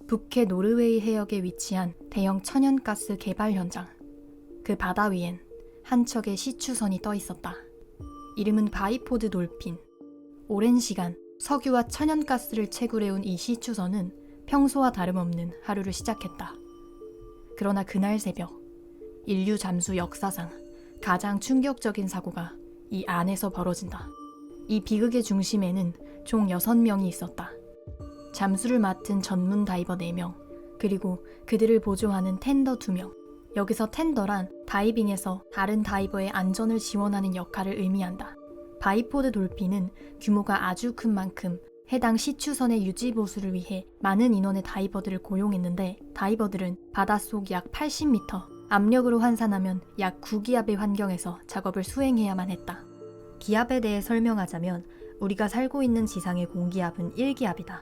북해 노르웨이 해역에 위치한 대형 천연가스 개발 현장. 그 바다 위엔 한 척의 시추선이 떠 있었다. 이름은 바이포드 돌핀. 오랜 시간 석유와 천연가스를 채굴해온 이 시추선은 평소와 다름없는 하루를 시작했다. 그러나 그날 새벽, 인류 잠수 역사상 가장 충격적인 사고가 이 안에서 벌어진다. 이 비극의 중심에는 총 6명이 있었다. 잠수를 맡은 전문 다이버 4명, 그리고 그들을 보조하는 텐더 2명. 여기서 텐더란 다이빙에서 다른 다이버의 안전을 지원하는 역할을 의미한다. 바이포드 돌핀은 규모가 아주 큰 만큼 해당 시추선의 유지 보수를 위해 많은 인원의 다이버들을 고용했는데, 다이버들은 바닷속 약 80m, 압력으로 환산하면 약 9기압의 환경에서 작업을 수행해야만 했다. 기압에 대해 설명하자면 우리가 살고 있는 지상의 공기압은 1기압이다.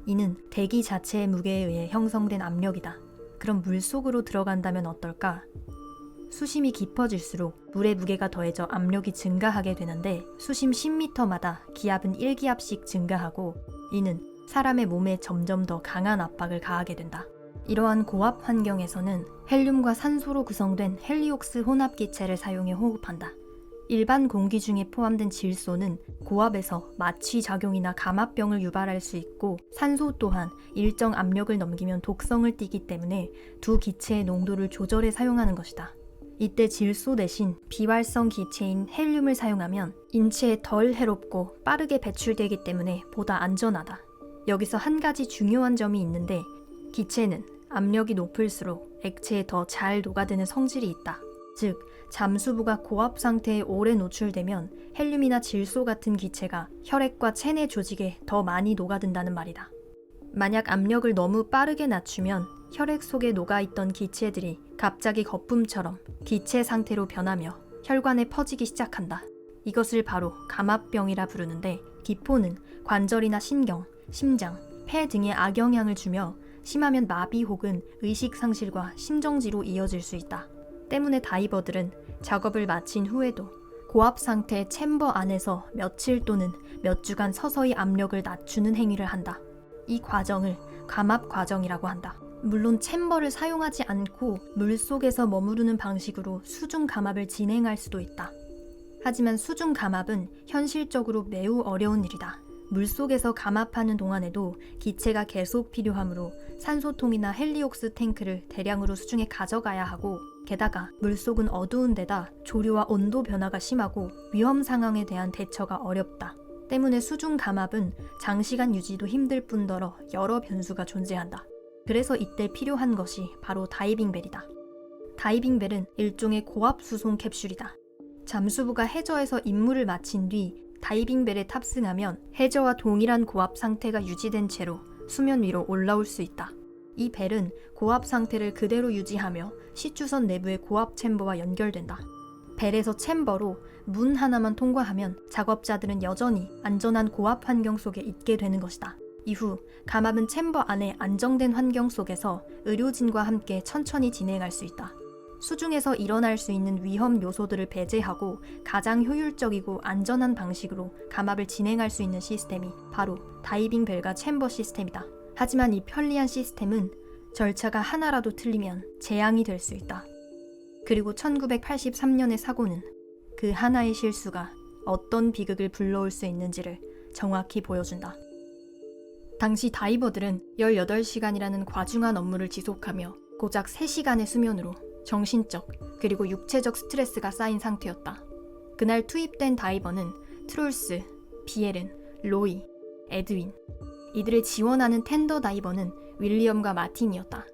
이는 대기 자체의 무게에 의해 형성된 압력이다. 그럼 물속으로 들어간다면 어떨까? 수심이 깊어질수록 물의 무게가 더해져 압력이 증가하게 되는데, 수심 10m마다 기압은 1기압씩 증가하고, 이는 사람의 몸에 점점 더 강한 압박을 가하게 된다. 이러한 고압 환경에서는 헬륨과 산소로 구성된 헬리옥스 혼합 기체를 사용해 호흡한다. 일반 공기 중에 포함된 질소는 고압에서 마취 작용이나 감압병을 유발할 수 있고, 산소 또한 일정 압력을 넘기면 독성을 띠기 때문에 두 기체의 농도를 조절해 사용하는 것이다. 이때 질소 대신 비활성 기체인 헬륨을 사용하면 인체에 덜 해롭고 빠르게 배출되기 때문에 보다 안전하다. 여기서 한 가지 중요한 점이 있는데, 기체는 압력이 높을수록 액체에 더 잘 녹아드는 성질이 있다. 즉, 잠수부가 고압 상태에 오래 노출되면 헬륨이나 질소 같은 기체가 혈액과 체내 조직에 더 많이 녹아든다는 말이다. 만약 압력을 너무 빠르게 낮추면 혈액 속에 녹아있던 기체들이 갑자기 거품처럼 기체 상태로 변하며 혈관에 퍼지기 시작한다. 이것을 바로 감압병이라 부르는데, 기포는 관절이나 신경, 심장, 폐 등에 악영향을 주며 심하면 마비 혹은 의식 상실과 심정지로 이어질 수 있다. 때문에 다이버들은 작업을 마친 후에도 고압 상태의 챔버 안에서 며칠 또는 몇 주간 서서히 압력을 낮추는 행위를 한다. 이 과정을 감압 과정이라고 한다. 물론 챔버를 사용하지 않고 물속에서 머무르는 방식으로 수중 감압을 진행할 수도 있다. 하지만 수중 감압은 현실적으로 매우 어려운 일이다. 물속에서 감압하는 동안에도 기체가 계속 필요하므로 산소통이나 헬리옥스 탱크를 대량으로 수중에 가져가야 하고, 게다가 물속은 어두운 데다 조류와 온도 변화가 심하고 위험 상황에 대한 대처가 어렵다. 때문에 수중 감압은 장시간 유지도 힘들 뿐더러 여러 변수가 존재한다. 그래서 이때 필요한 것이 바로 다이빙벨이다. 다이빙벨은 일종의 고압 수송 캡슐이다. 잠수부가 해저에서 임무를 마친 뒤 다이빙벨에 탑승하면 해저와 동일한 고압 상태가 유지된 채로 수면 위로 올라올 수 있다. 이 벨은 고압 상태를 그대로 유지하며 시추선 내부의 고압 챔버와 연결된다. 벨에서 챔버로 문 하나만 통과하면 작업자들은 여전히 안전한 고압 환경 속에 있게 되는 것이다. 이후 감압은 챔버 안의 안정된 환경 속에서 의료진과 함께 천천히 진행할 수 있다. 수중에서 일어날 수 있는 위험 요소들을 배제하고 가장 효율적이고 안전한 방식으로 감압을 진행할 수 있는 시스템이 바로 다이빙 벨과 챔버 시스템이다. 하지만 이 편리한 시스템은 절차가 하나라도 틀리면 재앙이 될 수 있다. 그리고 1983년의 사고는 그 하나의 실수가 어떤 비극을 불러올 수 있는지를 정확히 보여준다. 당시 다이버들은 18시간이라는 과중한 업무를 지속하며 고작 3시간의 수면으로 정신적 그리고 육체적 스트레스가 쌓인 상태였다. 그날 투입된 다이버는 트롤스, 비에른, 로이, 에드윈. 이들을 지원하는 텐더 다이버는 윌리엄과 마틴이었다.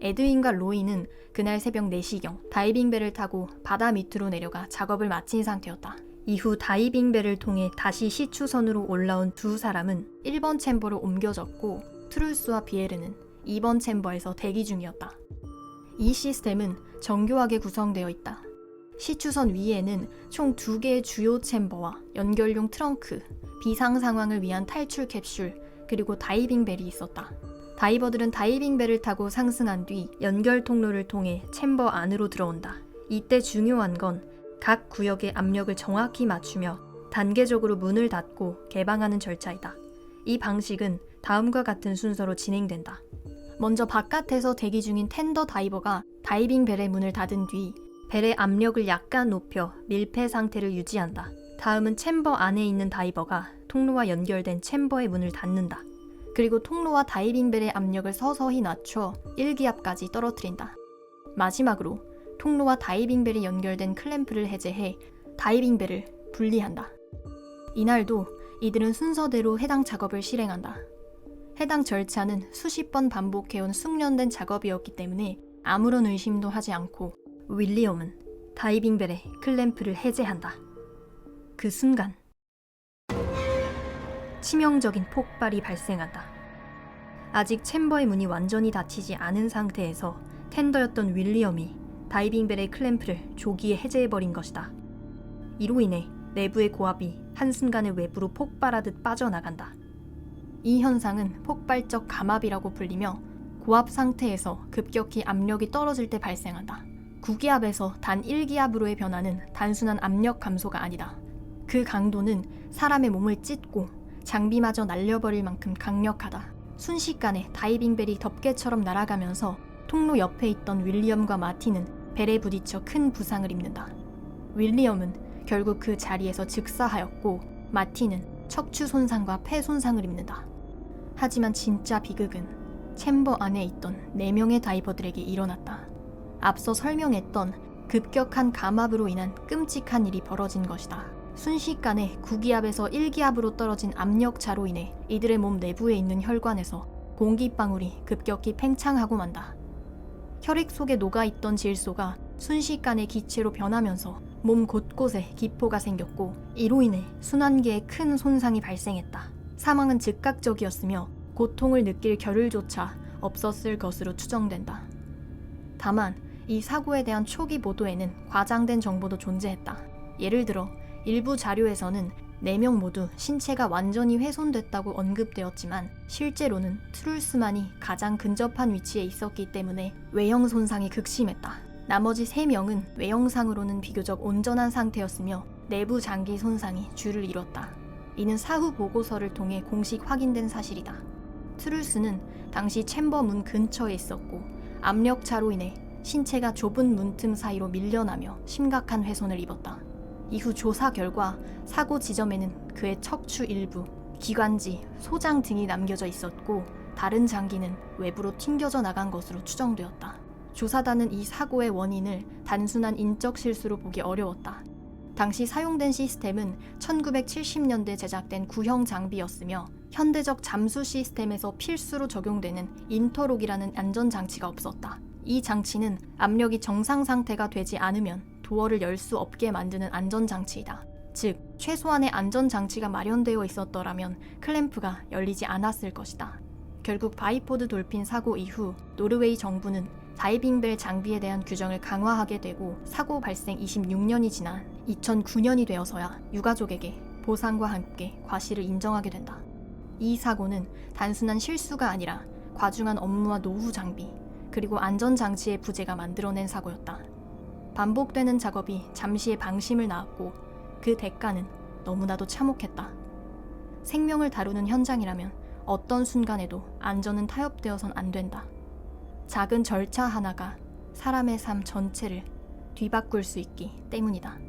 에드윈과 로이는 그날 새벽 4시경 다이빙벨을 타고 바다 밑으로 내려가 작업을 마친 상태였다. 이후 다이빙벨을 통해 다시 시추선으로 올라온 두 사람은 1번 챔버로 옮겨졌고, 트룰스와 비에르는 2번 챔버에서 대기 중이었다. 이 시스템은 정교하게 구성되어 있다. 시추선 위에는 총 2개의 주요 챔버와 연결용 트렁크, 비상 상황을 위한 탈출 캡슐, 그리고 다이빙벨이 있었다. 다이버들은 다이빙벨을 타고 상승한 뒤 연결 통로를 통해 챔버 안으로 들어온다. 이때 중요한 건 각 구역의 압력을 정확히 맞추며 단계적으로 문을 닫고 개방하는 절차이다. 이 방식은 다음과 같은 순서로 진행된다. 먼저 바깥에서 대기 중인 텐더 다이버가 다이빙 벨의 문을 닫은 뒤 벨의 압력을 약간 높여 밀폐 상태를 유지한다. 다음은 챔버 안에 있는 다이버가 통로와 연결된 챔버의 문을 닫는다. 그리고 통로와 다이빙 벨의 압력을 서서히 낮춰 1기압까지 떨어뜨린다. 마지막으로 통로와 다이빙 벨이 연결된 클램프를 해제해 다이빙 벨을 분리한다. 이날도 이들은 순서대로 해당 작업을 실행한다. 해당 절차는 수십 번 반복해온 숙련된 작업이었기 때문에 아무런 의심도 하지 않고 윌리엄은 다이빙 벨의 클램프를 해제한다. 그 순간 치명적인 폭발이 발생한다. 아직 챔버의 문이 완전히 닫히지 않은 상태에서 텐더였던 윌리엄이 다이빙 벨의 클램프를 조기에 해제해버린 것이다. 이로 인해 내부의 고압이 한순간에 외부로 폭발하듯 빠져나간다. 이 현상은 폭발적 감압이라고 불리며 고압 상태에서 급격히 압력이 떨어질 때 발생한다. 9기압에서 단 1기압으로의 변화는 단순한 압력 감소가 아니다. 그 강도는 사람의 몸을 찢고 장비마저 날려버릴 만큼 강력하다. 순식간에 다이빙 벨이 덮개처럼 날아가면서 통로 옆에 있던 윌리엄과 마틴은 벨에 부딪혀 큰 부상을 입는다. 윌리엄은 결국 그 자리에서 즉사하였고 마틴은 척추 손상과 폐 손상을 입는다. 하지만 진짜 비극은 챔버 안에 있던 4명의 다이버들에게 일어났다. 앞서 설명했던 급격한 감압으로 인한 끔찍한 일이 벌어진 것이다. 순식간에 9기압에서 1기압으로 떨어진 압력차로 인해 이들의 몸 내부에 있는 혈관에서 공기방울이 급격히 팽창하고 만다. 혈액 속에 녹아있던 질소가 순식간에 기체로 변하면서 몸 곳곳에 기포가 생겼고 이로 인해 순환계에 큰 손상이 발생했다. 사망은 즉각적이었으며 고통을 느낄 겨를조차 없었을 것으로 추정된다. 다만 이 사고에 대한 초기 보도에는 과장된 정보도 존재했다. 예를 들어 일부 자료에서는 4명 모두 신체가 완전히 훼손됐다고 언급되었지만 실제로는 트룰스만이 가장 근접한 위치에 있었기 때문에 외형 손상이 극심했다. 나머지 3명은 외형상으로는 비교적 온전한 상태였으며 내부 장기 손상이 주를 이뤘다. 이는 사후 보고서를 통해 공식 확인된 사실이다. 트룰스는 당시 챔버 문 근처에 있었고 압력차로 인해 신체가 좁은 문틈 사이로 밀려나며 심각한 훼손을 입었다. 이후 조사 결과 사고 지점에는 그의 척추 일부, 기관지, 소장 등이 남겨져 있었고 다른 장기는 외부로 튕겨져 나간 것으로 추정되었다. 조사단은 이 사고의 원인을 단순한 인적 실수로 보기 어려웠다. 당시 사용된 시스템은 1970년대 제작된 구형 장비였으며 현대적 잠수 시스템에서 필수로 적용되는 인터록이라는 안전장치가 없었다. 이 장치는 압력이 정상 상태가 되지 않으면 도어를 열 수 없게 만드는 안전장치이다. 즉, 최소한의 안전장치가 마련되어 있었더라면 클램프가 열리지 않았을 것이다. 결국 바이포드 돌핀 사고 이후 노르웨이 정부는 다이빙벨 장비에 대한 규정을 강화하게 되고 사고 발생 26년이 지난 2009년이 되어서야 유가족에게 보상과 함께 과실을 인정하게 된다. 이 사고는 단순한 실수가 아니라 과중한 업무와 노후 장비, 그리고 안전장치의 부재가 만들어낸 사고였다. 반복되는 작업이 잠시의 방심을 낳았고 그 대가는 너무나도 참혹했다. 생명을 다루는 현장이라면 어떤 순간에도 안전은 타협되어선 안 된다. 작은 절차 하나가 사람의 삶 전체를 뒤바꿀 수 있기 때문이다.